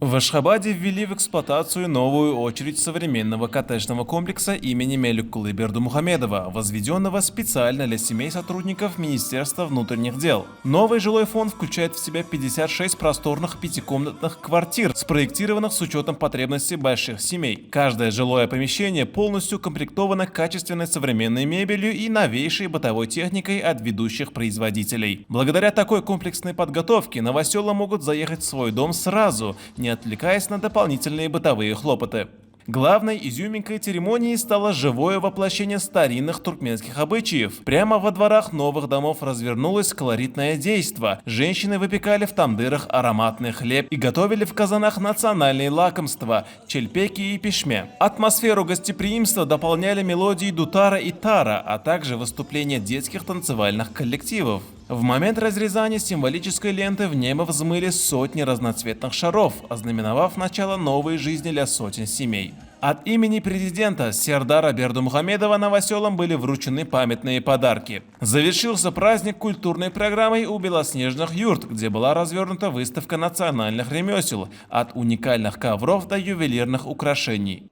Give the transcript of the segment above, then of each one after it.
В Ашхабаде ввели в эксплуатацию новую очередь современного коттеджного комплекса имени Меликулы Бердымухамедова, возведенного специально для семей сотрудников Министерства внутренних дел. Новый жилой фонд включает в себя 56 просторных пятикомнатных квартир, спроектированных с учетом потребностей больших семей. Каждое жилое помещение полностью укомплектовано качественной современной мебелью и новейшей бытовой техникой от ведущих производителей. Благодаря такой комплексной подготовке новоселы могут заехать в свой дом сразу, не отвлекаясь на дополнительные бытовые хлопоты. Главной изюминкой церемонии стало живое воплощение старинных туркменских обычаев. Прямо во дворах новых домов развернулось колоритное действо. Женщины выпекали в тандырах ароматный хлеб и готовили в казанах национальные лакомства – чельпеки и пешме. Атмосферу гостеприимства дополняли мелодии дутара и тара, а также выступления детских танцевальных коллективов. В момент разрезания символической ленты в небо взмыли сотни разноцветных шаров, ознаменовав начало новой жизни для сотен семей. От имени президента Сердара Бердымухамедова новоселам были вручены памятные подарки. Завершился праздник культурной программой у белоснежных юрт, где была развернута выставка национальных ремесел, от уникальных ковров до ювелирных украшений.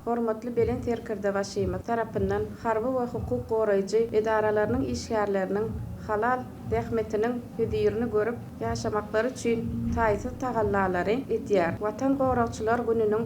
Hormatly belen terkirde başymy tarapyndan harby we hukuk goraýjy edaralarynyň işgärleriniň halal zähmetiniň hüdürini görüp ýaşamaklary üçin taýsy tagallalary etýär. Watan gorakçylar gününiň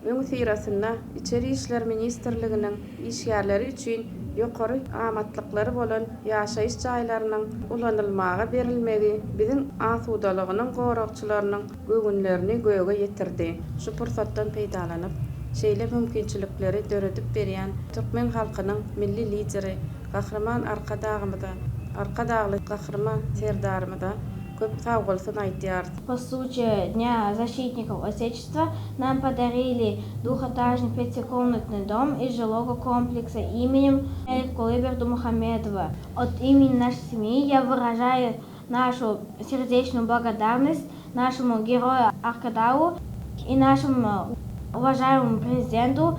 öň sirasynda İçeri İşler Ministrliginiň işgärleri üçin ýokary amatlyklary bolan ýaşaýyş jaýlarynyň ulanylmaga berilmegi biziň asudalygynyň gorakçylarynyň gögünlerini göge ýetirdi. Şu pursatdan peýdalanyp şeýle mümkinçilikleri döredip berýän Türkmen halkynyň milli lideri, gahrman arkadagly gahrman Serdarymyza köp sag bolsun aýdýar. По случаю Дня защитников Отечества нам подарили двухэтажный пятикомнатный дом из жилого комплекса именем Меликулы Бердымухамедова. От имени нашей семьи я выражаю нашу сердечную благодарность нашему герою Аркадау и нашему уважаемому президенту.